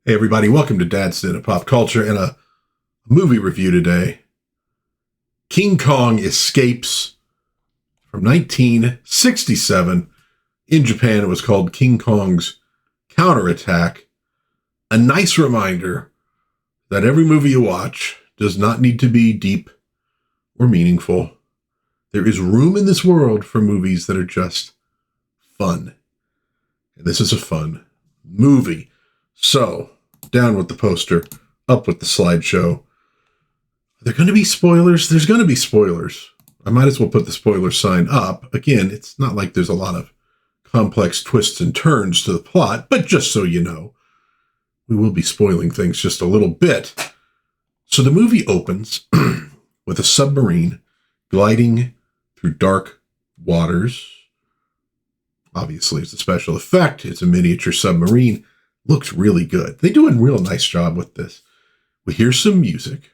Hey everybody, welcome to DadsDen of Pop Culture and a movie review today. King Kong Escapes from 1967. In Japan, it was called King Kong's Counterattack. A nice reminder that every movie you watch does not need to be deep or meaningful. There is room in this world for movies that are just fun. And this is a fun movie. So, down with the poster, up with the slideshow. Are there going to be spoilers? There's going to be spoilers. I might as well put the spoiler sign up. Again, it's not like there's a lot of complex twists and turns to the plot, but just so you know, we will be spoiling things just a little bit. So the movie opens with a submarine gliding through dark waters. Obviously, it's a special effect. It's a miniature submarine. Looks really good. They do a real nice job with this. We hear some music,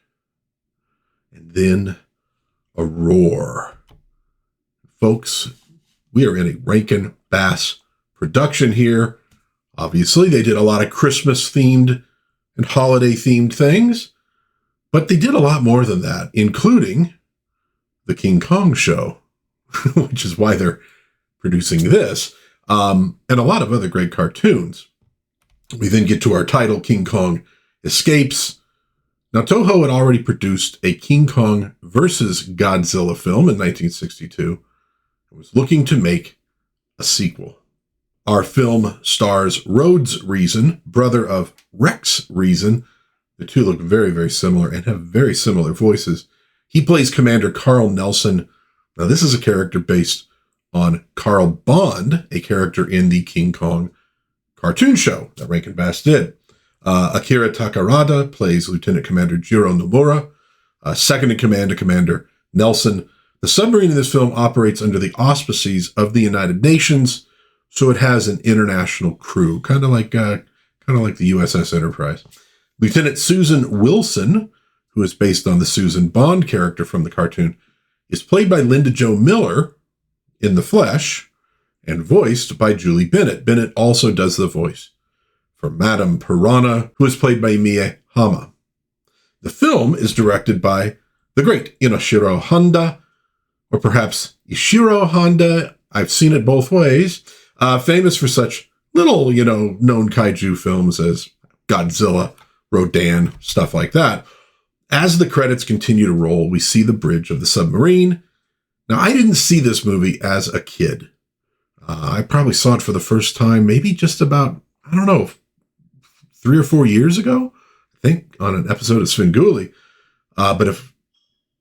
and then a roar. Folks, we are in a Rankin Bass production here. Obviously, they did a lot of Christmas-themed and holiday-themed things, but they did a lot more than that, including the King Kong show, which is why they're producing this, and a lot of other great cartoons. We then get to our title, King Kong Escapes. Now, Toho had already produced a King Kong versus Godzilla film in 1962 and was looking to make a sequel. Our film stars Rhodes Reason, brother of Rex Reason. The two look very, very similar and have very similar voices. He plays Commander Carl Nelson. Now, this is a character based on Carl Bond, a character in the King Kong cartoon show that Rankin Bass did. Akira Takarada plays Lieutenant Commander Jiro Nomura. Second in command to Commander Nelson. The submarine in this film operates under the auspices of the United Nations, so it has an international crew, kind of like the USS Enterprise. Lieutenant Susan Wilson, who is based on the Susan Bond character from the cartoon, is played by Linda Jo Miller in the flesh, and voiced by Julie Bennett. Bennett also does the voice for Madame Piranha, who is played by Mie Hama. The film is directed by the great Inoshiro Honda, or perhaps Ishiro Honda. I've seen it both ways. Famous for such little, known kaiju films as Godzilla, Rodan, stuff like that. As the credits continue to roll, we see the bridge of the submarine. Now, I didn't see this movie as a kid. I probably saw it for the first time, maybe just about, 3 or 4 years ago, I think, on an episode of Svengoolie. But if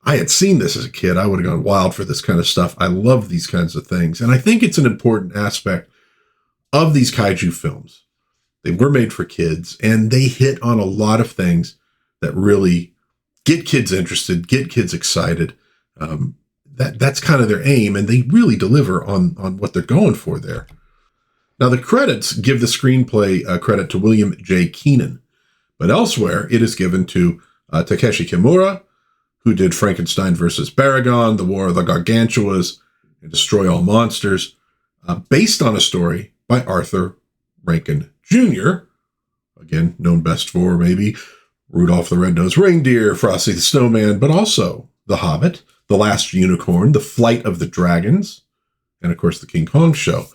I had seen this as a kid, I would have gone wild for this kind of stuff. I love these kinds of things. And I think it's an important aspect of these kaiju films. They were made for kids, and they hit on a lot of things that really get kids interested, get kids excited. That's kind of their aim, and they really deliver on what they're going for there. Now, the credits give the screenplay credit to William J. Keenan, but elsewhere it is given to Takeshi Kimura, who did Frankenstein vs. Baragon, The War of the Gargantuas, and Destroy All Monsters, based on a story by Arthur Rankin Jr., again, known best for maybe Rudolph the Red-Nosed Reindeer, Frosty the Snowman, but also The Hobbit, The Last Unicorn, The Flight of the Dragons, and of course the King Kong show.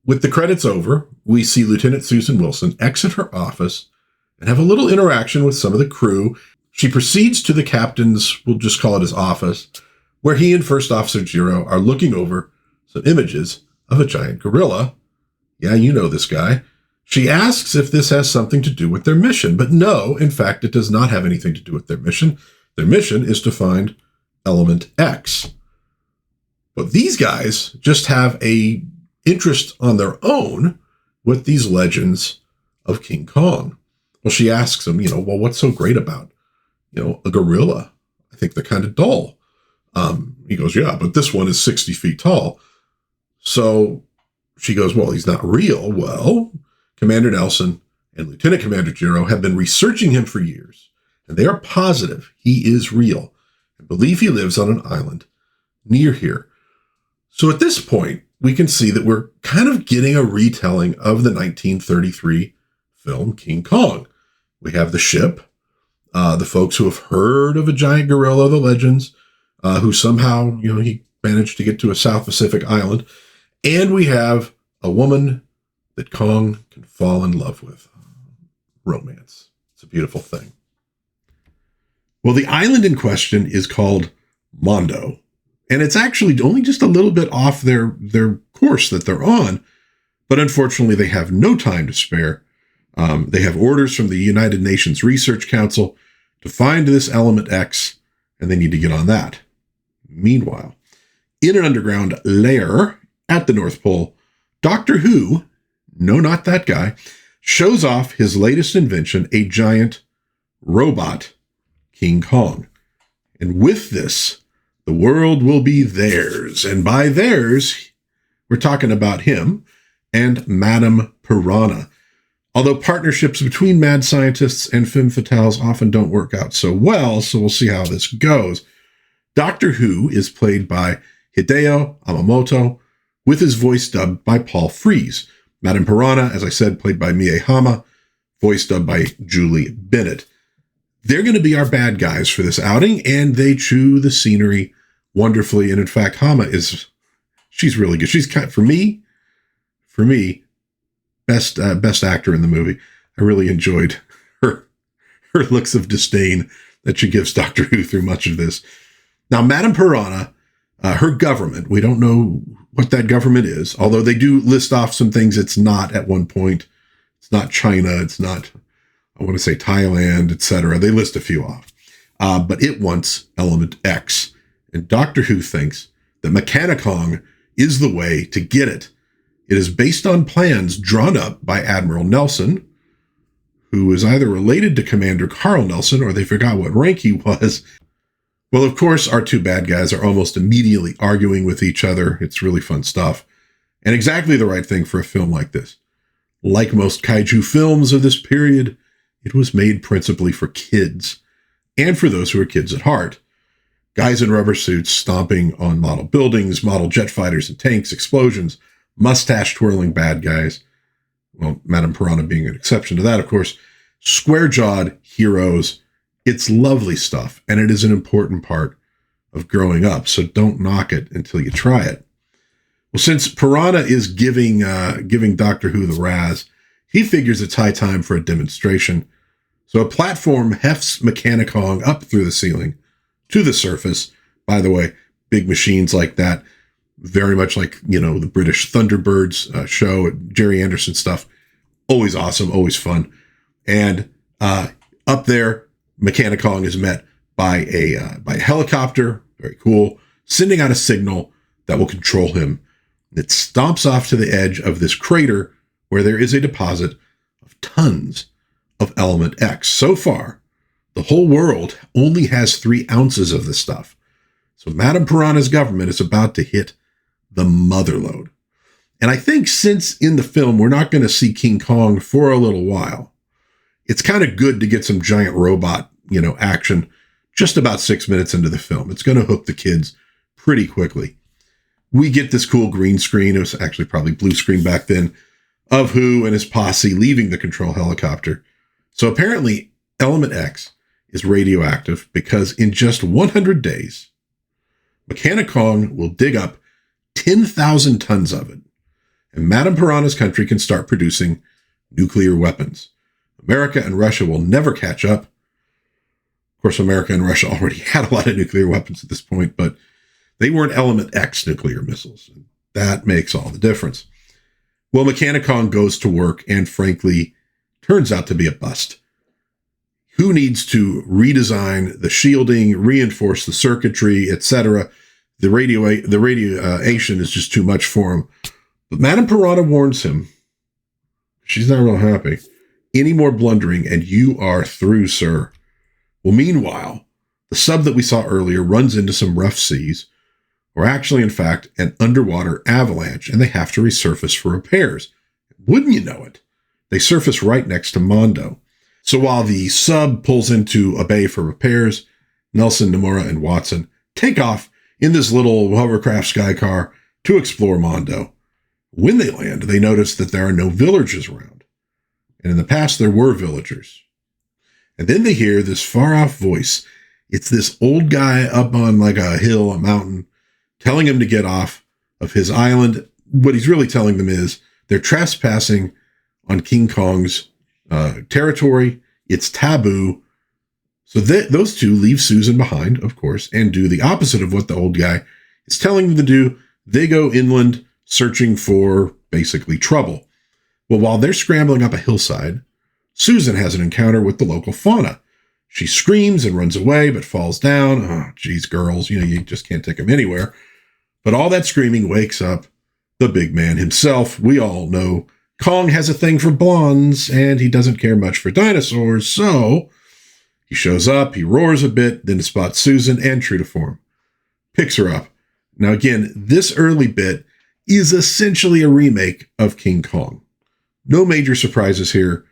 With the credits over, we see Lieutenant Susan Wilson exit her office and have a little interaction with some of the crew. She proceeds to the captain's, we'll just call it his office, where he and First Officer Jiro are looking over some images of a giant gorilla. Yeah, you know this guy. She asks if this has something to do with their mission, but no, in fact, it does not have anything to do with their mission. Their mission is to find Element X. But these guys just have a interest on their own with these legends of King Kong. Well, she asks him, what's so great about, a gorilla? I think they're kind of dull. He goes, yeah, but this one is 60 feet tall. So she goes, well, he's not real. Well, Commander Nelson and Lieutenant Commander Jiro have been researching him for years, and they are positive he is real and believe he lives on an island near here. So at this point, we can see that we're kind of getting a retelling of the 1933 film King Kong. We have the ship, the folks who have heard of a giant gorilla, the legends, who somehow, he managed to get to a South Pacific island. And we have a woman that Kong can fall in love with. Romance. It's a beautiful thing. Well, the island in question is called Mondo. And it's actually only just a little bit off their course that they're on. But unfortunately, they have no time to spare. They have orders from the United Nations Research Council to find this element X, and they need to get on that. Meanwhile, in an underground lair at the North Pole, Doctor Who, no, not that guy, shows off his latest invention, a giant robot, King Kong. And with this, the world will be theirs. And by theirs, we're talking about him and Madame Piranha. Although partnerships between mad scientists and femme fatales often don't work out so well, so we'll see how this goes. Doctor Who is played by Hideo Yamamoto, with his voice dubbed by Paul Frees. Madame Piranha, as I said, played by Mie Hama, voice dubbed by Julie Bennett. They're going to be our bad guys for this outing, and they chew the scenery wonderfully. And in fact, Hama she's really good. She's for me, best actor in the movie. I really enjoyed her looks of disdain that she gives Doctor Who through much of this. Now, Madame Piranha, her government, we don't know what that government is, although they do list off some things it's not at one point. It's not China. It's not, I want to say Thailand, etc. They list a few off. But it wants element X. And Doctor Who thinks that Mechanicong is the way to get it. It is based on plans drawn up by Admiral Nelson, who is either related to Commander Carl Nelson or they forgot what rank he was. Well, of course, our two bad guys are almost immediately arguing with each other. It's really fun stuff. And exactly the right thing for a film like this. Like most kaiju films of this period, it was made principally for kids, and for those who are kids at heart. Guys in rubber suits stomping on model buildings, model jet fighters and tanks, explosions, mustache-twirling bad guys. Well, Madame Piranha being an exception to that, of course. Square-jawed heroes. It's lovely stuff, and it is an important part of growing up, so don't knock it until you try it. Well, since Piranha is giving Doctor Who the razz, he figures it's high time for a demonstration. So a platform hefts Mechanicong up through the ceiling to the surface. By the way, big machines like that, very much like, the British Thunderbirds show, Gerry Anderson stuff, always awesome, always fun. And up there, Mechanicong is met by a helicopter, very cool, sending out a signal that will control him. It stomps off to the edge of this crater where there is a deposit of tons of element X. So far, the whole world only has 3 ounces of this stuff. So Madame Piranha's government is about to hit the motherlode. And I think since in the film we're not going to see King Kong for a little while, it's kind of good to get some giant robot, action just about 6 minutes into the film. It's going to hook the kids pretty quickly. We get this cool green screen. It was actually probably blue screen back then, of Who and his posse leaving the control helicopter. So apparently element X is radioactive because in just 100 days, Mechanicong will dig up 10,000 tons of it. And Madame Piranha's country can start producing nuclear weapons. America and Russia will never catch up. Of course, America and Russia already had a lot of nuclear weapons at this point, but they weren't element X nuclear missiles. And that makes all the difference. Well, Mechanicong goes to work and frankly turns out to be a bust. Who needs to redesign the shielding, reinforce the circuitry, etc.? The radiation is just too much for him. But Madame Piranha warns him. She's not real happy. Any more blundering and you are through, sir. Well, meanwhile, the sub that we saw earlier runs into some rough seas, or actually, in fact, an underwater avalanche, and they have to resurface for repairs. Wouldn't you know it? They surface right next to Mondo. So while the sub pulls into a bay for repairs, Nelson, Nomura, and Watson take off in this little hovercraft sky car to explore Mondo. When they land, they notice that there are no villagers around. And in the past, there were villagers. And then they hear this far-off voice. It's this old guy up on like a hill, a mountain, telling him to get off of his island. What he's really telling them is they're trespassing on King Kong's territory. It's taboo. So those two leave Susan behind, of course, and do the opposite of what the old guy is telling them to do. They go inland searching for basically trouble. Well, while they're scrambling up a hillside, Susan has an encounter with the local fauna. She screams and runs away, but falls down. Oh, geez, girls, you just can't take them anywhere. But all that screaming wakes up the big man himself. We all know Kong has a thing for blondes, and he doesn't care much for dinosaurs, so he shows up, he roars a bit, then spots Susan, and true to form, picks her up. Now again, this early bit is essentially a remake of King Kong. No major surprises here,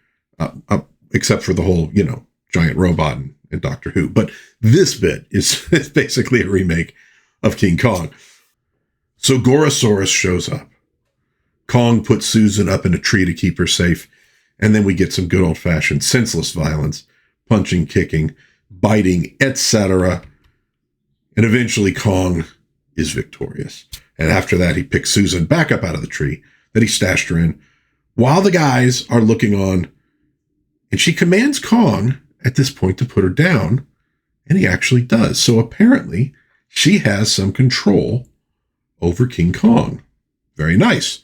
except for the whole, giant robot and Doctor Who. But this bit is basically a remake of King Kong. So Gorosaurus shows up. Kong puts Susan up in a tree to keep her safe. And then we get some good old-fashioned senseless violence, punching, kicking, biting, etc. And eventually Kong is victorious. And after that, he picks Susan back up out of the tree that he stashed her in, while the guys are looking on. And she commands Kong at this point to put her down, and he actually does. So apparently she has some control over King Kong. Very nice.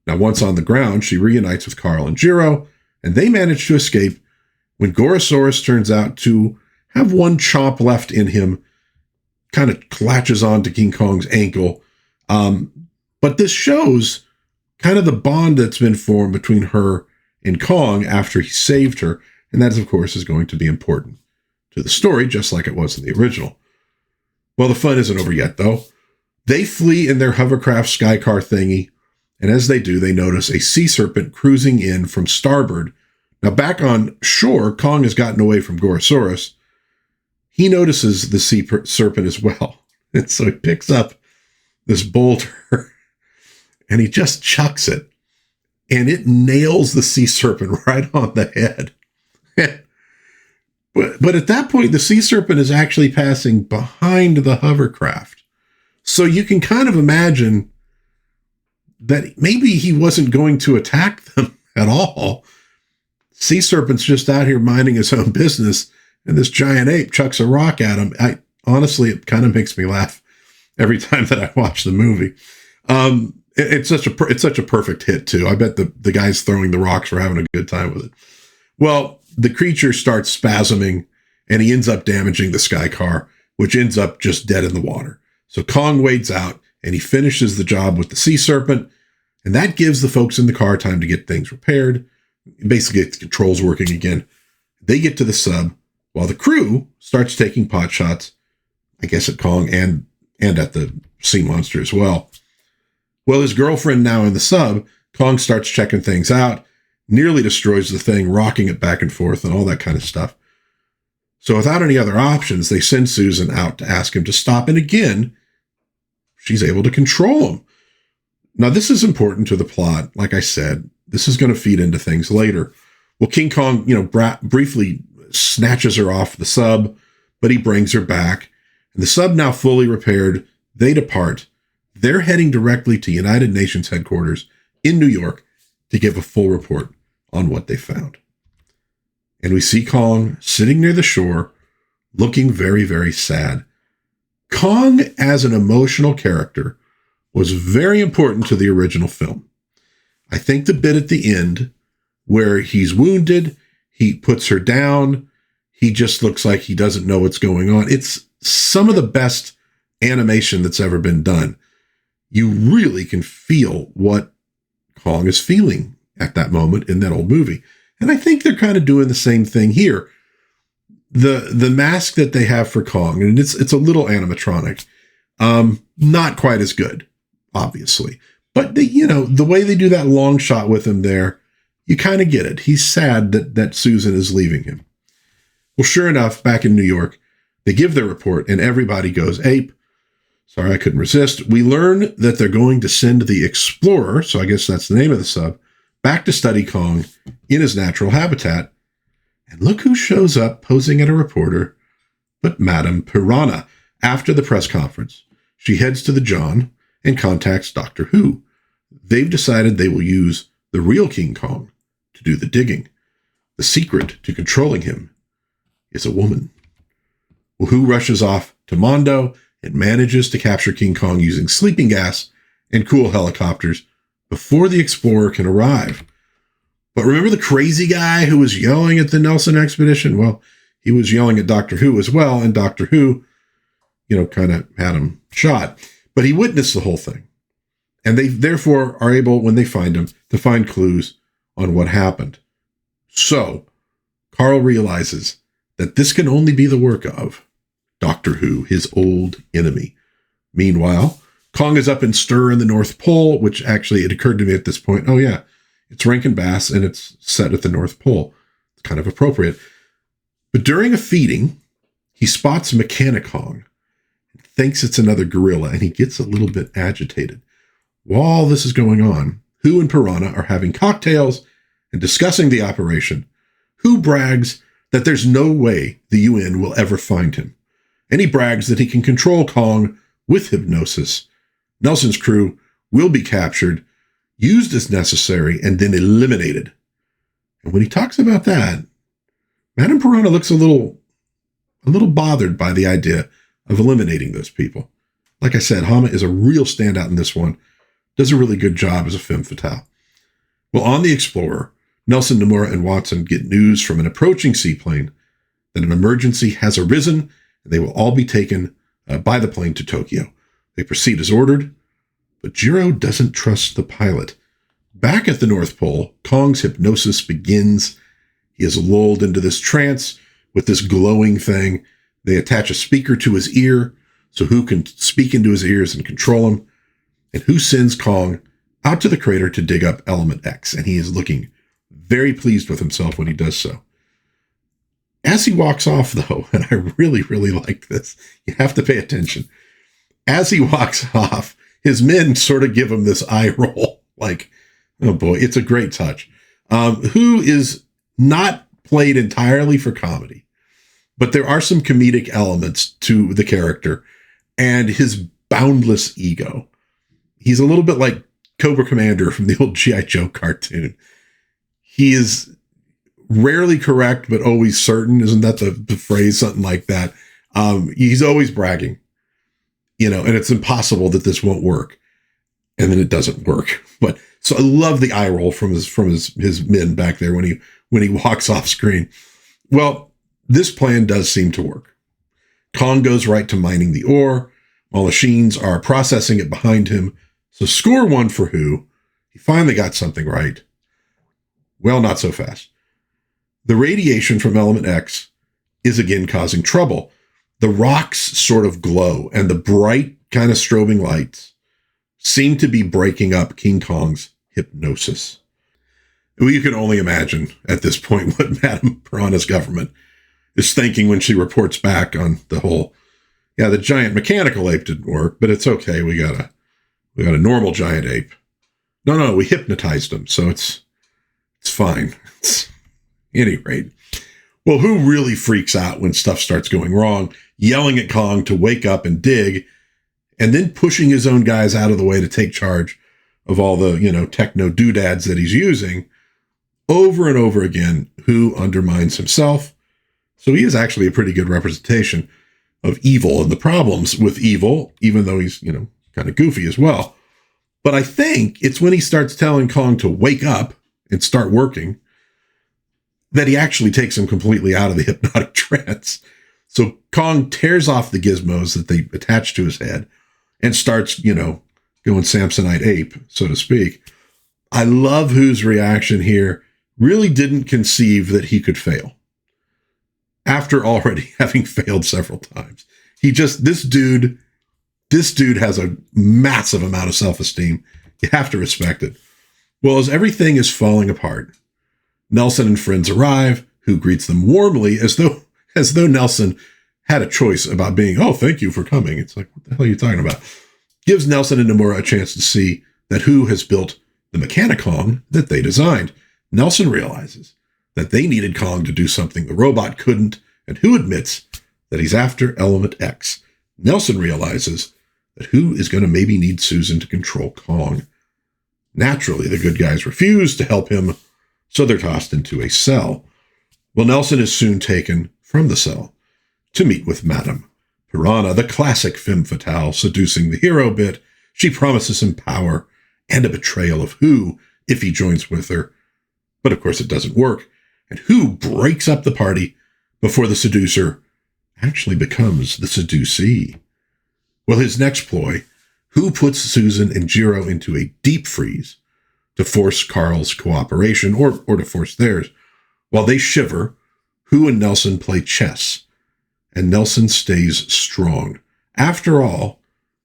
Now, once on the ground, she reunites with Carl and Jiro, and they manage to escape when Gorosaurus turns out to have one chomp left in him, kind of latches on to King Kong's ankle. But this shows kind of the bond that's been formed between her and Kong after he saved her. And that, of course, is going to be important to the story, just like it was in the original. Well, the fun isn't over yet, though. They flee in their hovercraft sky car thingy. And as they do, they notice a sea serpent cruising in from starboard. Now, back on shore, Kong has gotten away from Gorosaurus. He notices the sea serpent as well. And so he picks up this boulder and he just chucks it. And it nails the sea serpent right on the head. But at that point, the sea serpent is actually passing behind the hovercraft. So you can kind of imagine that maybe he wasn't going to attack them at all. Sea serpent's just out here minding his own business, and this giant ape chucks a rock at him. Honestly, it kind of makes me laugh every time that I watch the movie. It's such a perfect hit too. I bet the guys throwing the rocks were having a good time with it. Well, the creature starts spasming, and he ends up damaging the sky car, which ends up just dead in the water. So Kong wades out, and he finishes the job with the sea serpent, and that gives the folks in the car time to get things repaired. Basically, get the controls working again. They get to the sub, while the crew starts taking pot shots, I guess at Kong and at the sea monster as well. Well, his girlfriend now in the sub, Kong starts checking things out, nearly destroys the thing, rocking it back and forth and all that kind of stuff. So without any other options, they send Susan out to ask him to stop. And again, she's able to control him. Now, this is important to the plot. Like I said, this is going to feed into things later. Well, King Kong, briefly snatches her off the sub, but he brings her back. And the sub now fully repaired, they depart. They're heading directly to United Nations headquarters in New York to give a full report on what they found. And we see Kong sitting near the shore, looking very, very sad. Kong, as an emotional character, was very important to the original film. I think the bit at the end where he's wounded, he puts her down, he just looks like he doesn't know what's going on. It's some of the best animation that's ever been done. You really can feel what Kong is feeling at that moment in that old movie. And I think they're kind of doing the same thing here. The mask that they have for Kong, and it's a little animatronic, not quite as good, obviously. But the way they do that long shot with him there, you kind of get it. He's sad that Susan is leaving him. Well, sure enough, back in New York, they give their report and everybody goes ape. Sorry, I couldn't resist. We learn that they're going to send the Explorer, so I guess that's the name of the sub, back to study Kong in his natural habitat. And look who shows up posing at a reporter, but Madame Piranha. After the press conference, she heads to the John and contacts Doctor Who. They've decided they will use the real King Kong to do the digging. The secret to controlling him is a woman. Well, Who rushes off to Mondo and manages to capture King Kong using sleeping gas and cool helicopters before the Explorer can arrive. But remember the crazy guy who was yelling at the Nelson expedition? Well, he was yelling at Doctor Who as well, and Doctor Who, kind of had him shot. But he witnessed the whole thing. And they therefore are able, when they find him, to find clues on what happened. So, Carl realizes that this can only be the work of Doctor Who, his old enemy. Meanwhile, Kong is up in stir in the North Pole, which actually, it occurred to me at this point, oh yeah, it's Rankin Bass and it's set at the North Pole. It's kind of appropriate. But during a feeding, he spots Mechanic Kong and thinks it's another gorilla, and he gets a little bit agitated. While this is going on, Who and Piranha are having cocktails and discussing the operation. Who brags that there's no way the UN will ever find him. And he brags that he can control Kong with hypnosis. Nelson's crew will be captured, used as necessary, and then eliminated. And when he talks about that, Madame Piranha looks a little bothered by the idea of eliminating those people. Like I said, Hama is a real standout in this one. Does a really good job as a femme fatale. Well, on the Explorer, Nelson, Nomura, and Watson get news from an approaching seaplane that an emergency has arisen, and they will all be taken by the plane to Tokyo. They proceed as ordered, but Jiro doesn't trust the pilot. Back at the North Pole, Kong's hypnosis begins. He is lulled into this trance with this glowing thing. They attach a speaker to his ear so Who can speak into his ears and control him. And Who sends Kong out to the crater to dig up Element X, and he is looking very pleased with himself when he does so. As he walks off, though, and I really, really like this, you have to pay attention. As he walks off, his men sort of give him this eye roll, like, oh boy, it's a great touch. Who is not played entirely for comedy, but there are some comedic elements to the character and his boundless ego. He's a little bit like Cobra Commander from the old G.I. Joe cartoon. He is rarely correct, but always certain. Isn't that the phrase? Something like that. He's always bragging, and it's impossible that this won't work. And then it doesn't work. But so I love the eye roll from his men back there when he walks off screen. Well, this plan does seem to work. Kong goes right to mining the ore while machines are processing it behind him. So score one for Who. He finally got something right. Well, not so fast. The radiation from Element X is again causing trouble. The rocks sort of glow, and the bright kind of strobing lights seem to be breaking up King Kong's hypnosis. Well, you can only imagine at this point what Madame Piranha's government is thinking when she reports back on the whole, the giant mechanical ape didn't work, but it's okay. We got a normal giant ape. No, we hypnotized him, so it's fine. At any rate. Well, Who really freaks out when stuff starts going wrong, yelling at Kong to wake up and dig, and then pushing his own guys out of the way to take charge of all the, techno doodads that he's using. Over and over again, Who undermines himself. So he is actually a pretty good representation of evil and the problems with evil, even though he's, kind of goofy as well. But I think it's when he starts telling Kong to wake up and start working that he actually takes him completely out of the hypnotic trance. So Kong tears off the gizmos that they attach to his head and starts, going Samsonite ape, so to speak. I love Who's reaction here. Really didn't conceive that he could fail after already having failed several times. This dude has a massive amount of self-esteem. You have to respect it. Well, as everything is falling apart, Nelson and friends arrive, Who greets them warmly as though Nelson had a choice about being, oh, thank you for coming. It's like, what the hell are you talking about? Gives Nelson and Nomura a chance to see that Who has built the Mechanicong that they designed. Nelson realizes that they needed Kong to do something the robot couldn't, and Who admits that he's after Element X. Nelson realizes that Who is going to maybe need Susan to control Kong. Naturally, the good guys refuse to help him, so they're tossed into a cell. Well, Nelson is soon taken from the cell to meet with Madame Piranha, the classic femme fatale, seducing the hero bit. She promises him power and a betrayal of Who if he joins with her. But of course it doesn't work, and Who breaks up the party before the seducer actually becomes the seducee. Well, his next ploy, Who puts Susan and Jiro into a deep freeze to force Carl's cooperation, or to force theirs. While they shiver, Who and Nelson play chess, and Nelson stays strong. After all,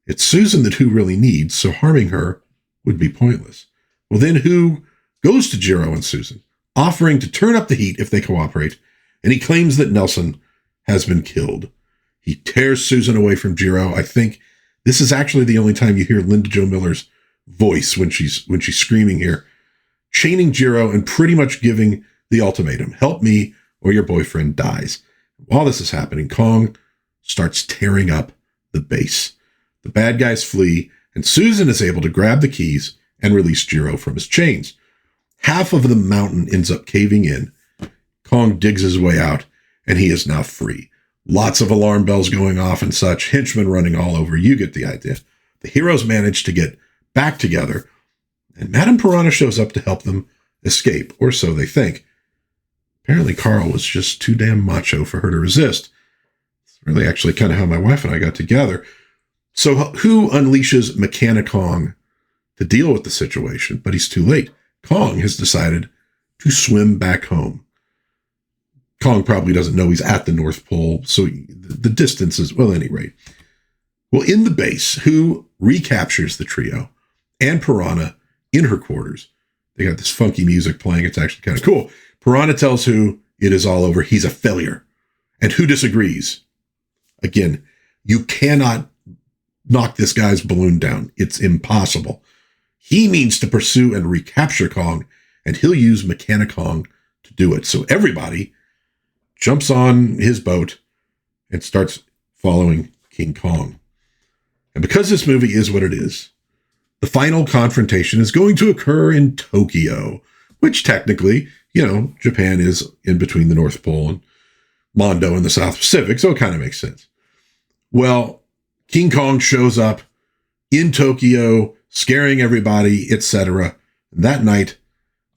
it's Susan that Who really needs, so harming her would be pointless. Well, then Who goes to Jiro and Susan, offering to turn up the heat if they cooperate, and he claims that Nelson has been killed. He tears Susan away from Jiro. I think this is actually the only time you hear Linda Jo Miller's voice when she's screaming here, chaining Jiro and pretty much giving the ultimatum: help me or your boyfriend dies. While this is happening, Kong starts tearing up the base. The bad guys flee, and Susan is able to grab the keys and release Jiro from his chains. Half of the mountain ends up caving in. Kong digs his way out, and he is now free. Lots of alarm bells going off and such, henchmen running all over. You get the idea. The heroes manage to get back together, and Madame Piranha shows up to help them escape, or so they think. Apparently Carl was just too damn macho for her to resist. It's really actually kind of how my wife and I got together. So Who unleashes Mechanicong to deal with the situation, but he's too late. Kong has decided to swim back home. Kong probably doesn't know he's at the North Pole, so the distance is, well, at any rate. Well, in the base, Who recaptures the trio and Piranha in her quarters. They got this funky music playing. It's actually kind of cool. Piranha tells Who it is all over. He's a failure. And Who disagrees. Again, you cannot knock this guy's balloon down. It's impossible. He means to pursue and recapture Kong, and he'll use Mechanicong to do it. So everybody jumps on his boat and starts following King Kong. And because this movie is what it is, the final confrontation is going to occur in Tokyo, which technically, Japan is in between the North Pole and Mondo in the South Pacific, so it kind of makes sense. Well, King Kong shows up in Tokyo, scaring everybody, etc. That night,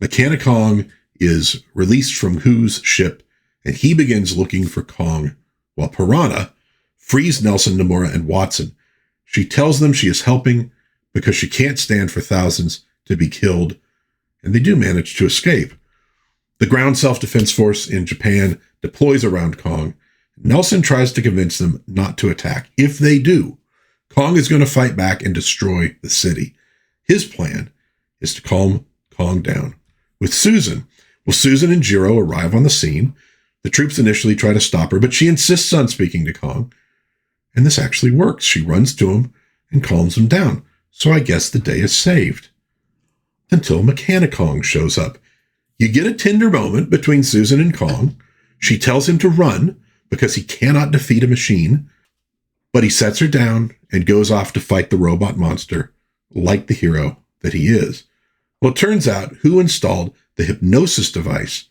Mechanicong is released from Who's ship, and he begins looking for Kong, while Piranha frees Nelson, Nomura, and Watson. She tells them she is helping because she can't stand for thousands to be killed, and they do manage to escape. The ground self-defense force in Japan deploys around Kong. Nelson tries to convince them not to attack. If they do, Kong is going to fight back and destroy the city. His plan is to calm Kong down. With Susan, Susan and Jiro arrive on the scene. The troops initially try to stop her, but she insists on speaking to Kong. And this actually works. She runs to him and calms him down. So I guess the day is saved. Until Mechanicong shows up. You get a tender moment between Susan and Kong. She tells him to run because he cannot defeat a machine, but he sets her down and goes off to fight the robot monster like the hero that he is. Well, it turns out Who installed the hypnosis device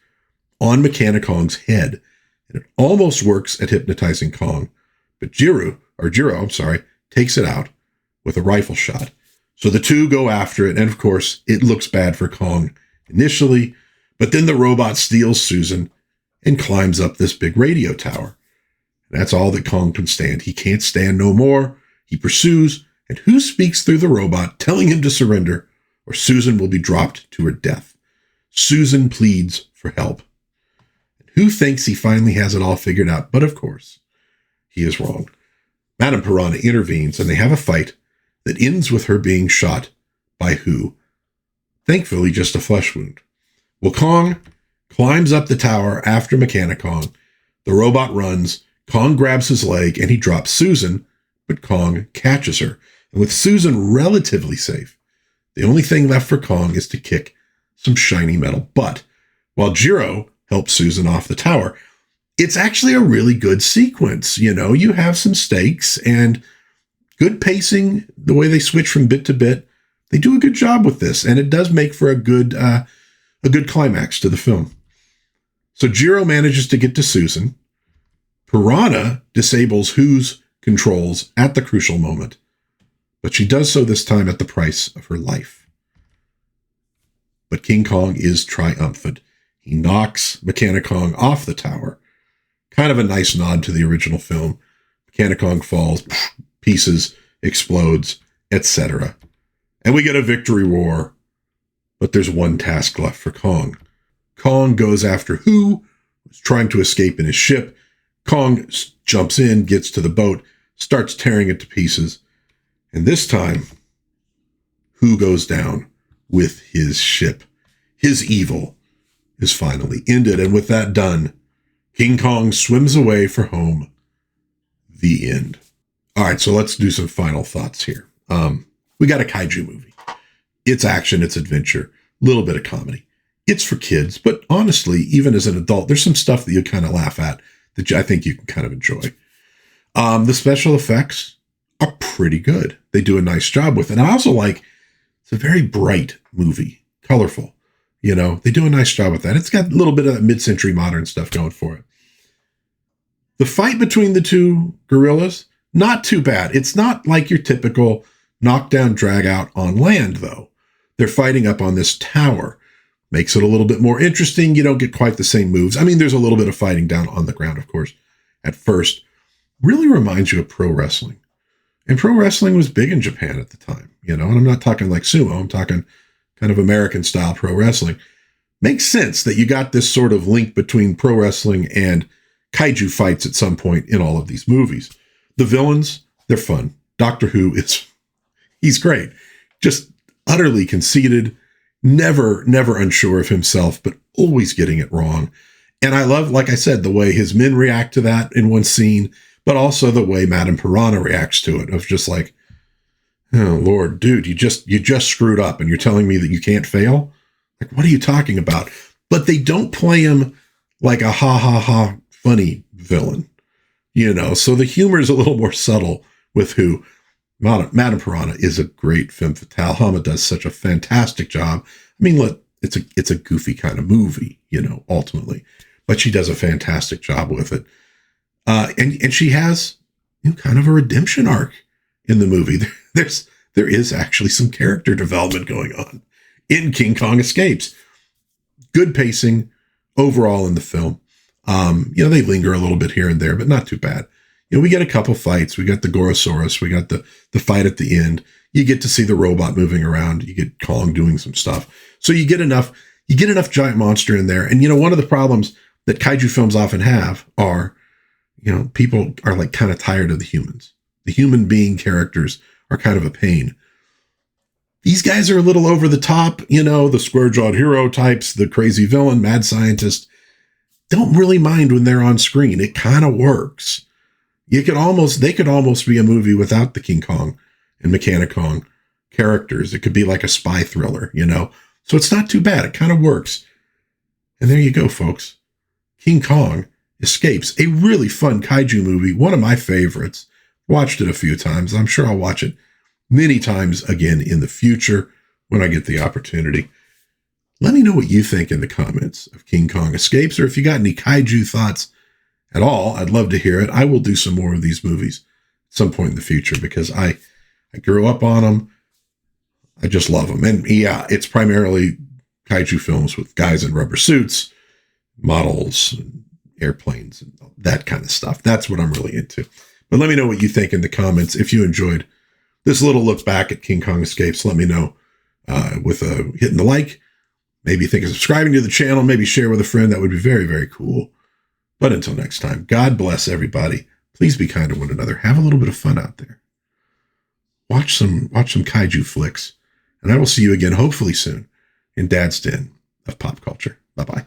on Mechanicong's head, and it almost works at hypnotizing Kong, but Jiro, takes it out with a rifle shot. So the two go after it, and of course, it looks bad for Kong initially, but then the robot steals Susan and climbs up this big radio tower. That's all that Kong can stand. He can't stand no more. He pursues, and Who speaks through the robot, telling him to surrender, or Susan will be dropped to her death. Susan pleads for help. Who thinks he finally has it all figured out, but of course, he is wrong. Madame Piranha intervenes, and they have a fight that ends with her being shot by Who. Thankfully, just a flesh wound. Well, Kong climbs up the tower after Mechanicong. The robot runs. Kong grabs his leg, and he drops Susan, but Kong catches her. And with Susan relatively safe, The only thing left for Kong is to kick some shiny metal butt. While Jiro helps Susan off the tower, it's actually a really good sequence. You know, you have some stakes and good pacing, the way they switch from bit to bit. They do a good job with this, and it does make for a good climax to the film. So Jiro manages to get to Susan. Piranha disables Who's controls at the crucial moment, but she does so this time at the price of her life. But King Kong is triumphant. He knocks Mechani-Kong off the tower. Kind of a nice nod to the original film. Mechani-Kong falls, pieces, explodes, etc. And we get a victory roar. But there's one task left for Kong. Kong goes after Who, who's trying to escape in his ship. Kong jumps in, gets to the boat, starts tearing it to pieces. And this time, Who goes down with his ship. His evil is finally ended. And with that done, King Kong swims away for home. The end. All right, so let's do some final thoughts here. We got a kaiju movie. It's action, it's adventure, a little bit of comedy. It's for kids, but honestly, even as an adult, there's some stuff that you kind of laugh at that I think you can kind of enjoy. The special effects are pretty good. They do a nice job with it. And I also like, it's a very bright movie, colorful. You know, they do a nice job with that. It's got a little bit of that mid-century modern stuff going for it. The fight between the two gorillas, not too bad. It's not like your typical knockdown, drag out on land, though. They're fighting up on this tower. Makes it a little bit more interesting. You don't get quite the same moves. I mean, there's a little bit of fighting down on the ground, of course, at first. Really reminds you of pro wrestling. And pro wrestling was big in Japan at the time, you know, and I'm not talking like sumo. I'm talking kind of American style pro wrestling. Makes sense that you got this sort of link between pro wrestling and kaiju fights at some point in all of these movies. The villains, they're fun. Doctor Who he's great. Just utterly conceited, never unsure of himself, but always getting it wrong. And I love, like I said, the way his men react to that in one scene, but also the way Madame Piranha reacts to it, of just like, oh Lord, dude, you just screwed up and you're telling me that you can't fail? Like, what are you talking about? But they don't play him like a ha funny villain, you know? So the humor is a little more subtle with Who. Madame Piranha is a great femme fatale. Hama does such a fantastic job. I mean, look, it's a goofy kind of movie, you know, ultimately, but she does a fantastic job with it. And she has, you know, kind of a redemption arc in the movie. There is actually some character development going on in King Kong Escapes. Good pacing overall in the film. You know, they linger a little bit here and there, but not too bad. You know, we get a couple fights. We got the Gorosaurus. We got the fight at the end. You get to see the robot moving around. You get Kong doing some stuff. So you get enough giant monster in there. And, you know, one of the problems that kaiju films often have are, you know, people are like kind of tired of the humans. The human being characters are kind of a pain. These guys are a little over the top, you know, the square-jawed hero types, the crazy villain, mad scientist. Don't really mind when they're on screen. It kind of works. They could almost be a movie without the King Kong and Mechani-Kong characters. It could be like a spy thriller, you know? So it's not too bad. It kind of works. And there you go, folks. King Kong Escapes, a really fun kaiju movie. One of my favorites. Watched it a few times. I'm sure I'll watch it many times again in the future when I get the opportunity. Let me know what you think in the comments of King Kong Escapes, or if you got any kaiju thoughts at all, I'd love to hear it. I will do some more of these movies at some point in the future because I grew up on them. I just love them. And yeah, it's primarily kaiju films with guys in rubber suits, models, and airplanes, and that kind of stuff. That's what I'm really into. But let me know what you think in the comments. If you enjoyed this little look back at King Kong Escapes, let me know with hitting the like. Maybe think of subscribing to the channel. Maybe share with a friend. That would be very, very cool. But until next time, God bless everybody. Please be kind to one another. Have a little bit of fun out there. Watch some kaiju flicks. And I will see you again, hopefully soon, in Dad's Den of Pop Culture. Bye-bye.